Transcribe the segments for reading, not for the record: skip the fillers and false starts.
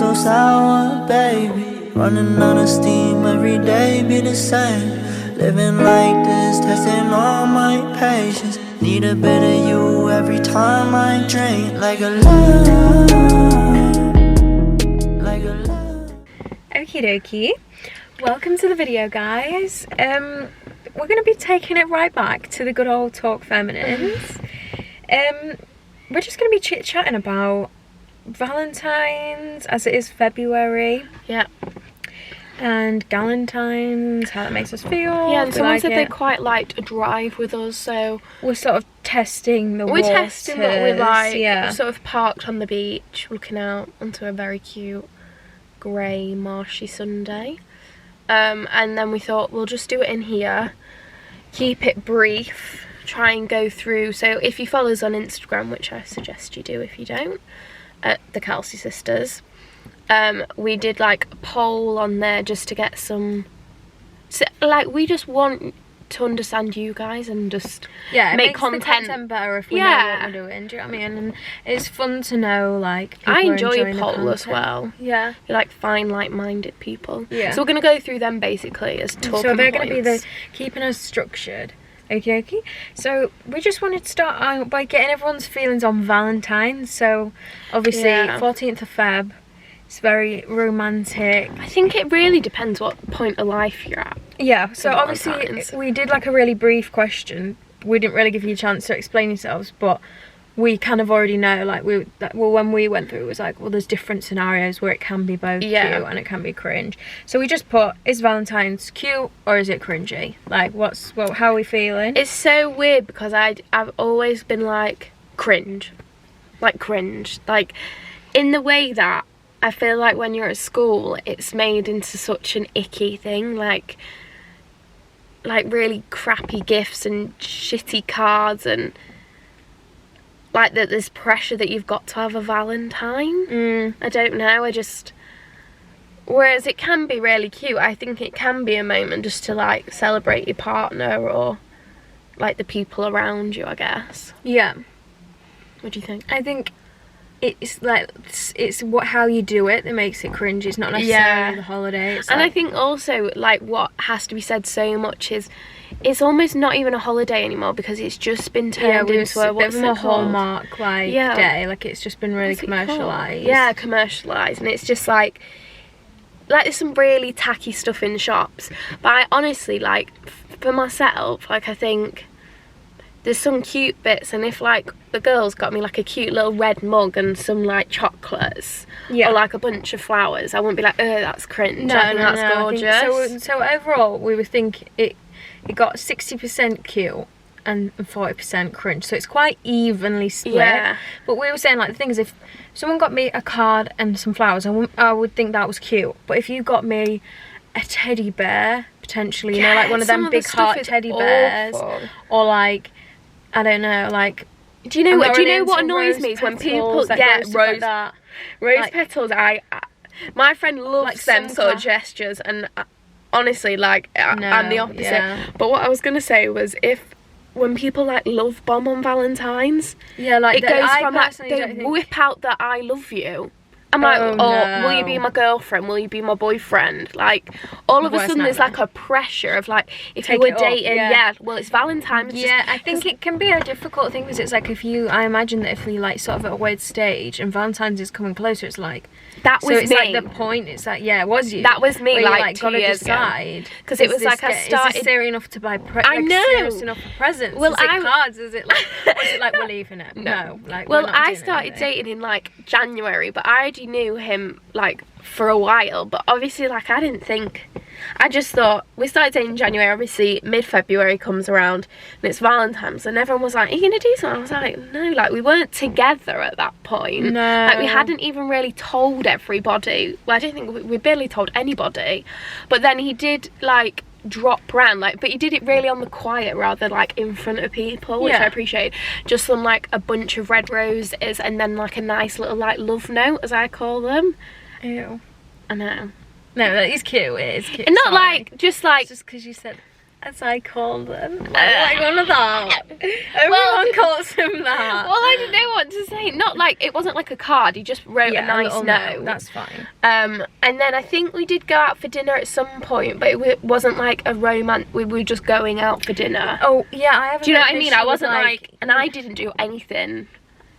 so sour, baby. Running out of steam every day, be the same. Living like this, testing all my patience. Need a bit of you every time I drink. Like a love, like a love. Okie dokie. Welcome to the video, guys. We're going to be taking it right back to the good old talk feminines. We're just going to be chit-chatting about Valentines, as it is February. Yeah. And Galentines, how that makes us feel. Yeah, and someone like said they quite liked a drive with us, so we're sort of testing the waters. We're testing what we like. Yeah. We're sort of parked on the beach, looking out onto a very cute grey, marshy Sunday. And then we thought we'll just do it in here, keep it brief, try and go through. So if you follow us on Instagram, which I suggest you do if you don't, at the Kelsey Sisters, we did like a poll on there just to get some, so, like, we just want to understand you guys and just make content better if we know what we're doing. Do you know what I mean? And it's fun to know, like, I enjoy a poll as well. Yeah, you like find like-minded people. Yeah, so we're gonna go through them basically as talking So they're points. gonna be the keeping us structured. Okay. So we just wanted to start out by getting everyone's feelings on Valentine's. So obviously 14th of Feb. It's very romantic. I think it really depends what point of life you're at. Yeah, so obviously we did like a really brief question. We didn't really give you a chance to explain yourselves, but we kind of already know, like, when we went through, it was like, well, there's different scenarios where it can be both cute and it can be cringe. So we just put, is Valentine's cute or is it cringy? Like, how are we feeling? It's so weird because I've always been like cringe, like in the way that I feel like when you're at school, it's made into such an icky thing, like really crappy gifts and shitty cards, and like that there's pressure that you've got to have a Valentine. I don't know, whereas it can be really cute. I think it can be a moment just to like celebrate your partner or like the people around you, I guess. Yeah. What do you think? I think it's like how you do it that makes it cringe. It's not necessarily the holiday. It's I think also, like, what has to be said so much is it's almost not even a holiday anymore because it's just been turned into a bit more Hallmark day. Like, it's just been really commercialised. Yeah, commercialised, and it's just like there's some really tacky stuff in the shops. But I honestly, like, for myself, like, I think there's some cute bits, and if like the girls got me like a cute little red mug and some like chocolates or like a bunch of flowers, I wouldn't be like, oh, that's cringe. I think that's gorgeous. So overall we would think it got 60% cute and 40% cringe, so it's quite evenly split. But we were saying, like, the thing is, if someone got me a card and some flowers, I would think that was cute. But if you got me a teddy bear, potentially, you know, like one of them big heart teddy bears, or like, I don't know, like, do you know what annoys me is when people get rose petals. My friend loves them sort of gestures, and honestly, like, I'm the opposite. But what I was gonna say was, when people like love bomb on Valentine's, like, it goes from like they whip out the I love you. I'm like, will you be my girlfriend? Will you be my boyfriend? Like, all of a sudden there's like a pressure of like, if you were dating, well, it's Valentine's. I think it can be a difficult thing because it's like, I imagine that if we like sort of at a weird stage and Valentine's is coming closer, it's like, that was me. Like the point, it's like, it was you. That was me, like 2 years ago. Because it was like, I started. Is this serious enough to buy I know. Serious enough for presents? Well, is it cards? Is it like, or is it like we're leaving it? No. Like, well, I started dating in like January, but I already knew him like for a while. But obviously, like, I just thought, we started dating in January, obviously mid-February comes around and it's Valentine's, and everyone was like, are you gonna do something? I was like, no, like, we weren't together at that point. No. Like, we hadn't even really told everybody. Well, I don't think we barely told anybody. But then he did like drop round, like, but he did it really on the quiet rather like in front of people, which I appreciate. Just some like a bunch of red roses and then like a nice little like love note, as I call them. Ew. I know. No, that is cute. It is cute. And not like just because you said as I call them. Like one of that. Everyone calls him that. Well, I didn't know what to say. Not like, it wasn't like a card, he just wrote a nice note. That's fine. And then I think we did go out for dinner at some point, but it wasn't like a romance, we were just going out for dinner. Oh, yeah, I have do you know what I mean? I wasn't like, and I didn't do anything.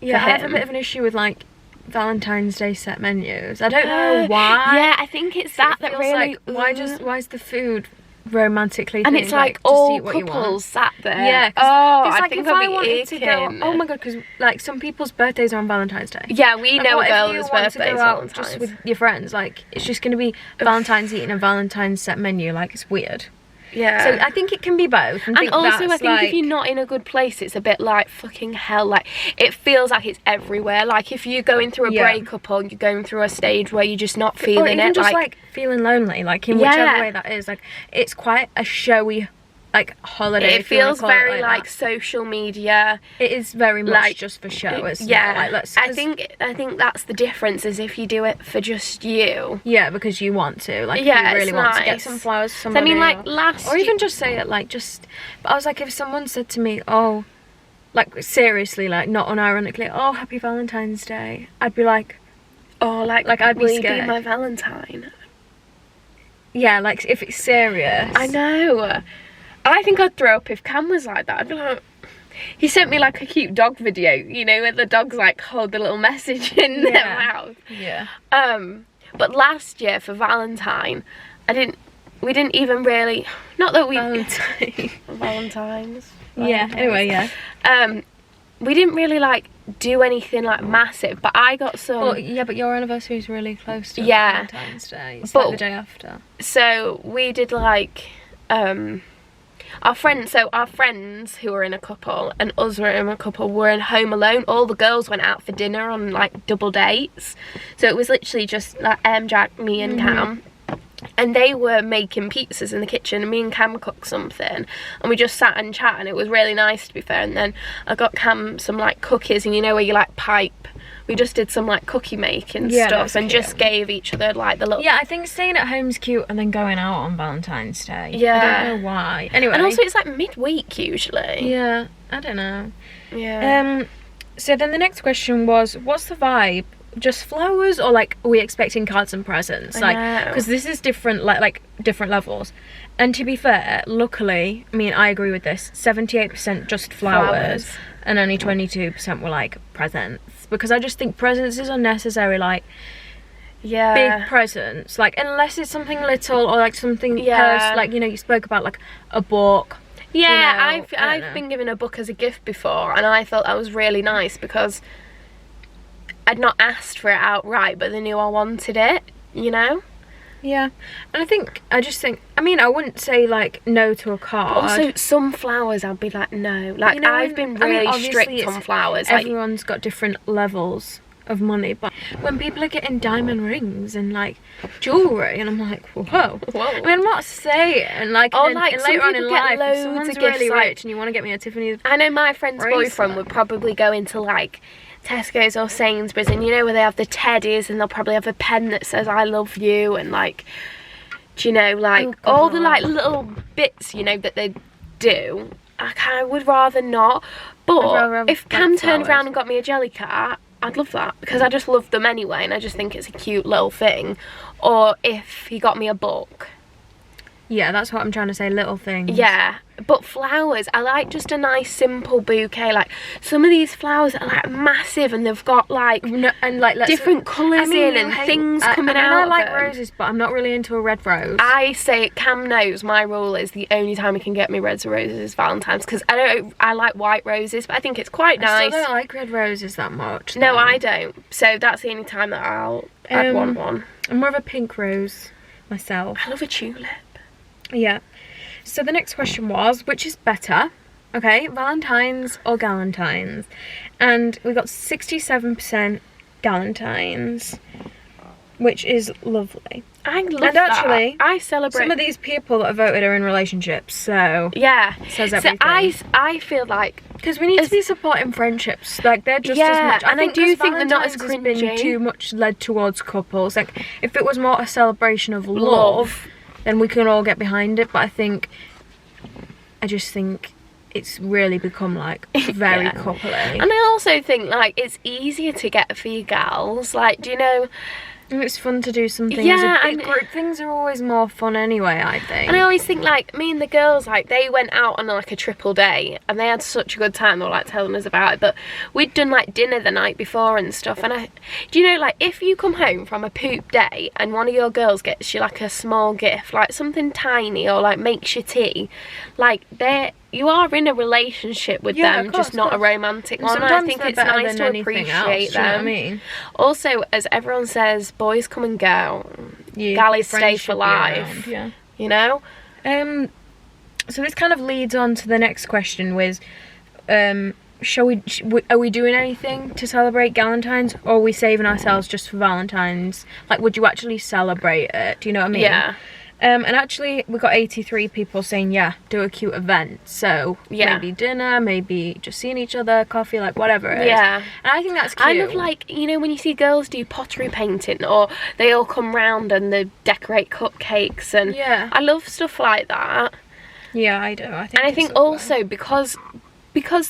Yeah, I have a bit of an issue with like Valentine's Day set menus. I don't know why. Yeah, I think it's that really like, why is the food romantically and it's like all couples sat there. Yeah. I think if I wanted to go, oh my god, because like some people's birthdays are on Valentine's Day. Yeah, we know a girl whose birthday is Valentine's. Just with your friends, like it's just gonna be Valentine's eating a Valentine's set menu. Like it's weird. Yeah. So I think it can be both. And also I think if you're not in a good place, it's a bit like fucking hell. Like it feels like it's everywhere. Like if you're going through a breakup or you're going through a stage where you're just not feeling or even it. Just like feeling lonely, like in whichever way that is. Like it's quite a showy like holiday. It feels very like social media. It is very much like, just for show. Yeah, like, I think that's the difference, is if you do it for just you. Yeah, because you want to. Like you really want to get some flowers to somebody. I mean, like or even just say it like just. But I was like, if someone said to me, oh, like seriously, like not unironically, oh, happy Valentine's Day, I'd be like, oh, like I'd be will scared. You be my Valentine? Yeah, like if it's serious. I know. I think I'd throw up if Cam was like that. I'd be like, he sent me like a cute dog video, you know, where the dogs like hold the little message in their mouth. Yeah. But last year for Valentine, we didn't even really, not that we Valentines. Yeah. Anyway, yeah. We didn't really like do anything like massive, but I got some. Well, yeah, but your anniversary is really close to Valentine's Day. It's like the day after. So we did like our friends who were in a couple and us were in a couple were in home alone. All the girls went out for dinner on like double dates, so it was literally just like Jack, me and Cam, and they were making pizzas in the kitchen and me and Cam cooked something and we just sat and chat, and it was really nice, to be fair. And then I got Cam some like cookies, and you know where you like pipe, we just did some like cookie making stuff and just gave each other like the little. Yeah, I think staying at home's cute and then going out on Valentine's Day. Yeah. I don't know why. Anyway. And also it's like midweek usually. Yeah, I don't know. Yeah. So then the next question was, what's the vibe? Just flowers, or like are we expecting cards and presents? Like, because this is different, like different levels. And to be fair, luckily, I mean, I agree with this. 78% just flowers, and only 22% were like presents. Because I just think presents is unnecessary. Like, big presents, like unless it's something little or like something like, you know, you spoke about like a book. Yeah, you know, I've been given a book as a gift before, and I thought that was really nice because I'd not asked for it outright, but they knew I wanted it, you know? Yeah. And I just think, I mean, I wouldn't say like no to a card. But also some flowers I'd be like no. Like, you know, I've been really strict on flowers. Everyone's got different levels of money, but when people are getting diamond rings and like jewellery, and I'm like, whoa. I mean, I'm not saying like, or and like later on in life, if someone's of really gifts, rich and you want to get me a Tiffany, I know my friend's boyfriend would probably go into like Tesco's or Sainsbury's, and you know where they have the teddies, and they'll probably have a pen that says I love you, and like, do you know, like all the like little bits, you know, that they do. I would rather not. But if Cam turned around and got me a jelly cat, I'd love that, because I just love them anyway, and I just think it's a cute little thing. Or if he got me a book. Yeah, that's what I'm trying to say, little things. Yeah, but flowers, I like just a nice simple bouquet. Like some of these flowers are like massive, and they've got like and like different colours in and things coming out. I like roses, but I'm not really into a red rose. I say, Cam knows my rule is the only time he can get me reds or roses is Valentine's, because I like white roses, but I think it's quite nice. I still don't like red roses that much. No, I don't. So that's the only time that I'd want one. I'm more of a pink rose myself. I love a tulip. Yeah. So the next question was, which is better? Okay, Valentines or Galentines? And we got 67% Galentines, which is lovely. I love and actually, that. I celebrate. Some of these people that have voted are in relationships, so yeah, says everything. So I feel like, because we need to be supporting friendships, like they're just as much. And I do think they're not as cringy. Has been too much led towards couples. Like if it was more a celebration of love, then we can all get behind it. But I think I just think it's really become like very coupley. And I also think like it's easier to get for you gals, like, do you know, it's fun to do some things. And group things are always more fun anyway, I think. And I always think like me and the girls, like they went out on like a triple date and they had such a good time. They were like telling us about it, but we'd done like dinner the night before and stuff. And do you know, like if you come home from a poop day and one of your girls gets you like a small gift, like something tiny, or like makes you tea, like you are in a relationship with them, course, just not a romantic one. And I think it's nice to appreciate them. You know what I mean? Also, as everyone says, boys come and go. Gallies stay for life. You know? So this kind of leads on to the next question with, are we doing anything to celebrate Galentines, or are we saving ourselves just for Valentines? Like, would you actually celebrate it? Do you know what I mean? Yeah. And actually, we got 83 people saying, yeah, do a cute event. So, maybe dinner, maybe just seeing each other, coffee, like, whatever it is. Yeah. And I think that's cute. I love, like, you know, when you see girls do pottery painting, or they all come round and they decorate cupcakes, and I love stuff like that. Yeah, I do. I think also because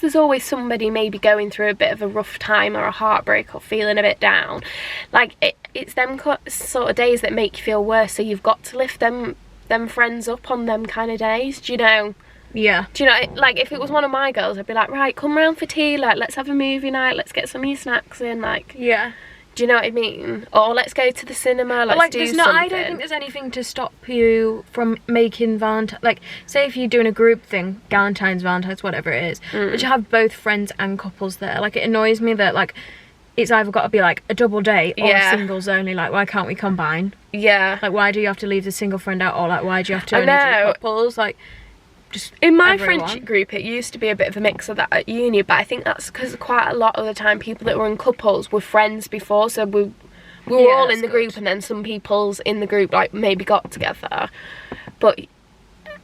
there's always somebody maybe going through a bit of a rough time or a heartbreak or feeling a bit down, like it's them sort of days that make you feel worse, so you've got to lift them friends up on them kind of days, do you know? Yeah. Do you know, like if it was one of my girls, I'd be like, right, come round for tea, like let's have a movie night, let's get some of your snacks in, like. Yeah. Do you know what I mean? Or let's go to the cinema, let's do something. I don't think there's anything to stop you from making Valentine, like, say if you're doing a group thing, Galentines, Valentines, whatever it is, but you have both friends and couples there. Like, it annoys me that, like, it's either got to be, like, a double date or a singles only. Like, why can't we combine? Yeah. Like, why do you have to leave the single friend out? Or, like, why do you have to only do couples? Like, just in my friendship group, it used to be a bit of a mix of that at uni, but I think that's because quite a lot of the time people that were in couples were friends before, so we were all in the group, and then some people's in the group like maybe got together. But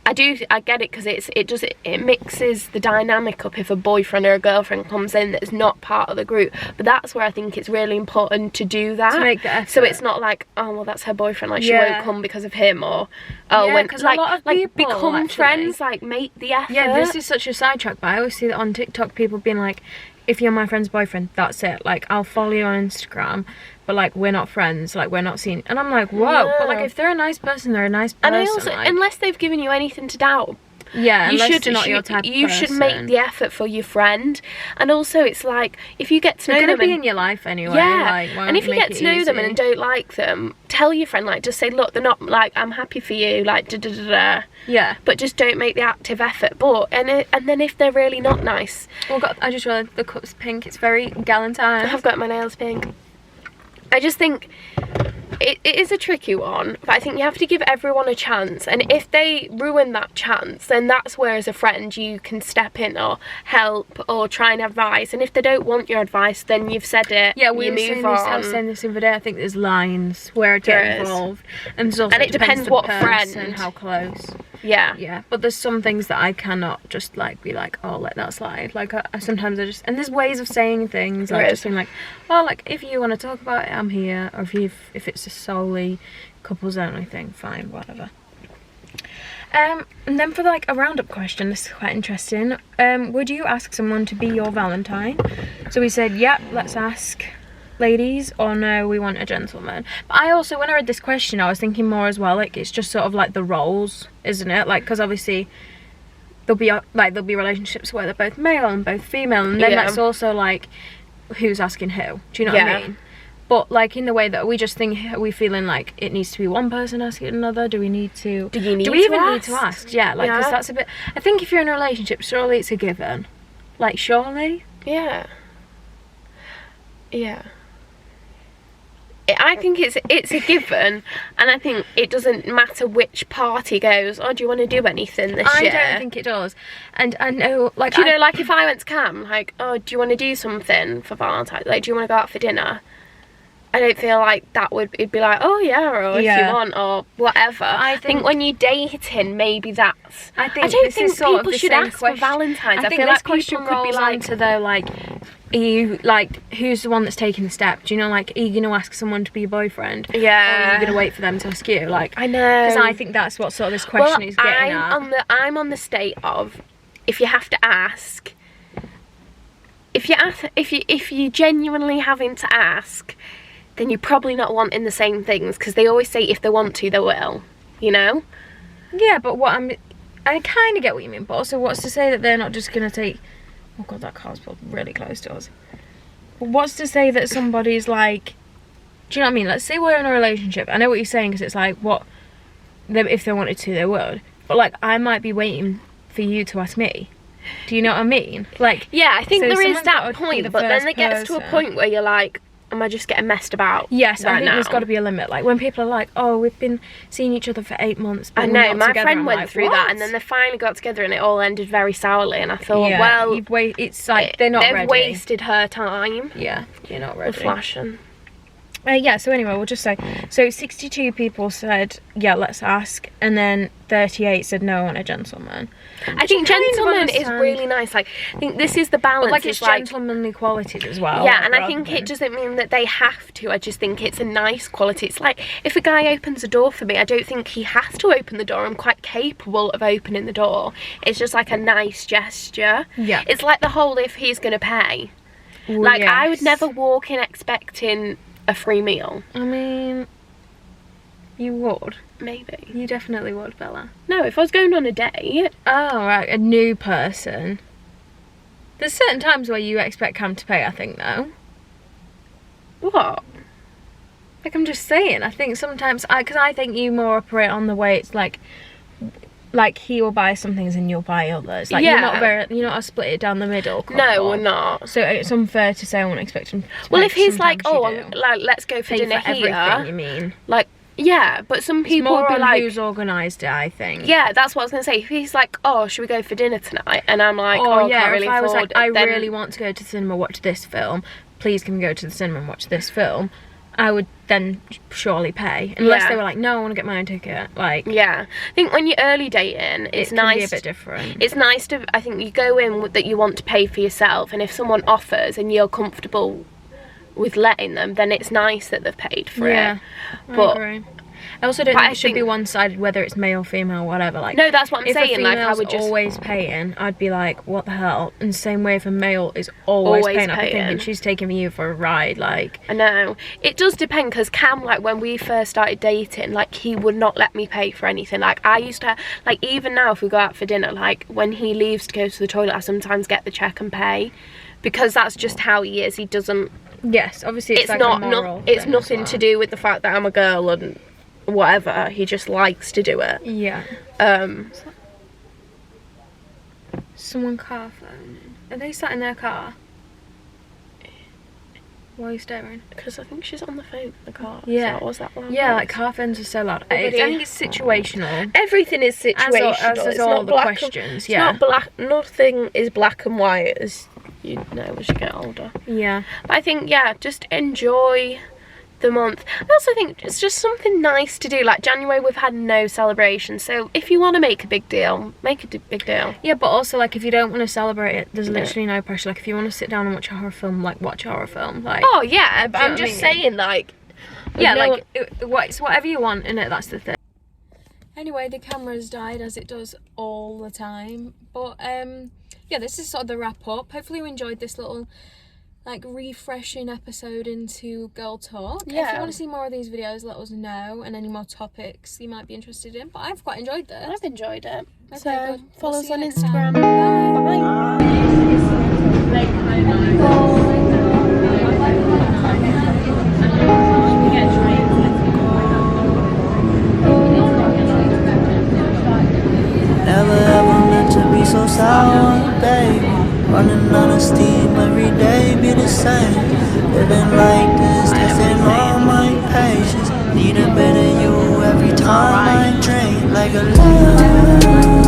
I get it, because it mixes the dynamic up if a boyfriend or a girlfriend comes in that's not part of the group. But that's where I think it's really important to do that, to make the effort. So it's not like, oh well, that's her boyfriend, like she won't come because of him, or when like become friends, like make the effort. Yeah, this is such a sidetrack, but I always see that on TikTok, people being like, if you're my friend's boyfriend, that's it, like I'll follow you on Instagram, but like we're not friends, like we're not seen. And I'm like, whoa. No. But like if they're a nice person, they're a nice person. And I also, like, unless they've given you anything to doubt, you should make the effort for your friend. And also it's like, if you get to know them, they're gonna be in your life anyway, and if you get to know them and don't like them, tell your friend, like just say, look, they're not, like, I'm happy for you, like yeah, but just don't make the active effort. But and then if they're really not nice, I just realised the cup's pink, it's very Galentine. I've got my nails pink. I just think it is a tricky one, but I think you have to give everyone a chance, and if they ruin that chance, then that's where as a friend you can step in or help or try and advise. And if they don't want your advice, then you've said it, you move on. I was saying this the other day, I think there's lines where it gets involved, and it depends what friend and how close. Yeah, but there's some things that I cannot just like be like, oh, let that slide. Like sometimes I just, and there's ways of saying things, like just being like, well, like if you want to talk about it, I'm here. Or if it's just solely couples only thing, fine, whatever. And then for like a roundup question, this is quite interesting. Would you ask someone to be your Valentine? So we said, yep, let's ask ladies, or no, we want a gentleman. But I also, when I read this question, I was thinking more as well, like it's just sort of like the roles, isn't it? Like, because obviously there'll be relationships where they're both male and both female, and then that's also like who's asking who, do you know what I mean? But like in the way that we just think, are we feeling like it needs to be one person asking another? Do we even need to ask? Yeah, like, because that's a bit, I think if you're in a relationship, surely it's a given. Like, surely? Yeah. I think it's a given, and I think it doesn't matter which party goes, oh, do you want to do anything this year? I don't think it does. And I know, like, do you know, like if I went to Cam, like, oh, do you want to do something for Valentine's? Like, do you want to go out for dinner? I don't feel like that it'd be like, oh yeah, or if you want, or whatever. I think when you're dating, maybe that's... I don't think people should ask for Valentines. I feel like people could be like... though, like, are you, like, who's the one that's taking the step? Do you know, like, are you going to ask someone to be your boyfriend? Yeah. Or are you going to wait for them to ask you? Like, I know. Because I think that's what sort of this question is getting at. I'm on the state of, if you have to ask... If you're genuinely having to ask, then you're probably not wanting the same things, because they always say if they want to, they will, you know? Yeah, but I kind of get what you mean, but also what's to say that they're not just going to take... Oh god, that car's pulled really close to us. But what's to say that somebody's like... Do you know what I mean? Let's say we're in a relationship. I know what you're saying, because it's like, if they wanted to, they would. But like, I might be waiting for you to ask me. Do you know what I mean? Like, yeah, I think there is that point, but then it gets to a point where you're like, am I just getting messed about? Yes, I think there's got to be a limit. Like when people are like, oh, we've been seeing each other for 8 months. But I know, my friend went through that, and then they finally got together, and it all ended very sourly. And I thought, well, it's like they're not ready. They've wasted her time. Yeah, you're not ready. Flashing. Yeah, so anyway, we'll just say, so 62 people said, yeah, let's ask, and then 38 said, no, I want a gentleman. I think gentleman is really nice. Like, I think this is the balance. But like, it's gentlemanly qualities as well. Yeah, and I think it doesn't mean that they have to. I just think it's a nice quality. It's like, if a guy opens a door for me, I don't think he has to open the door. I'm quite capable of opening the door. It's just like a nice gesture. Yeah. It's like the whole if he's going to pay. Ooh, like, yes. I would never walk in expecting a free meal. I mean, you would. Maybe. You definitely would, Bella. No, if I was going on a date. Oh, right, a new person. There's certain times where you expect Cam to pay, I think, though. What? Like, I'm just saying, I think sometimes, because I think you more operate on the way it's like he will buy some things and you'll buy others. Like, yeah. you're not a split it down the middle. No, we're not. So it's unfair to say I won't expect him to well, pay. if he's like, oh, like, let's go for dinner for here. Everything, you mean? Like, yeah, but some people would be like, who's organised it, I think. Yeah, that's what I was gonna say. If he's like, oh, should we go for dinner tonight? And I'm like, oh, yeah, can't really if I was afford like, it, I really want to go to the cinema, watch this film. Please can we go to the cinema and watch this film? I would then surely pay, unless they were like, no, I want to get my own ticket. Like, yeah, I think when you're early dating, it's nice. It can be a bit different. It's nice to, I think, you go in with that you want to pay for yourself, and if someone offers and you're comfortable with letting them, then it's nice that they've paid for it. But I agree. I also don't think it should be one-sided, whether it's male, female, whatever. Like, no, that's what I'm saying. If a like, I would just always paying, I'd be like, what the hell? And same way if a male is always paying, I'd be thinking she's taking you for a ride. Like, I know it does depend, because Cam, like when we first started dating, like he would not let me pay for anything. Like I used to, like even now if we go out for dinner, like when he leaves to go to the toilet, I sometimes get the check and pay, because that's just how he is. He doesn't. Yes, obviously it's like not. A moral it's nothing to do with the fact that I'm a girl and whatever. He just likes to do it. Yeah. Someone car phone. Are they sat in their car? Why are you staring? Because I think she's on the phone in the car. Yeah. So was that loud? Yeah, like car phones are so loud. I think it's situational. Everything is situational. As it's all not the questions. It's not black. Nothing is black and white, as you know as you get older. Yeah. But I think just enjoy the month. I also think it's just something nice to do. Like January, we've had no celebration, so if you want to make a big deal, make a big deal. Yeah, but also like if you don't want to celebrate it, there's literally no pressure. Like if you want to sit down and watch a horror film, like watch a horror film. Like, oh yeah, but I'm just saying, like, yeah, like it's whatever you want, innit? That's the thing. Anyway, the camera's died, as it does all the time, but yeah, this is sort of the wrap up. Hopefully you enjoyed this little like refreshing episode into girl talk. Yeah. If you want to see more of these videos, let us know, and any more topics you might be interested in. But I've quite enjoyed this. I've enjoyed it. Okay, so good. follow us on next Instagram. Bye. Never ever meant to be so sour, baby. Running out of steam every day, be the same. Living like this, testing all my patience. Need a bit of you every time I drink, like a lemon.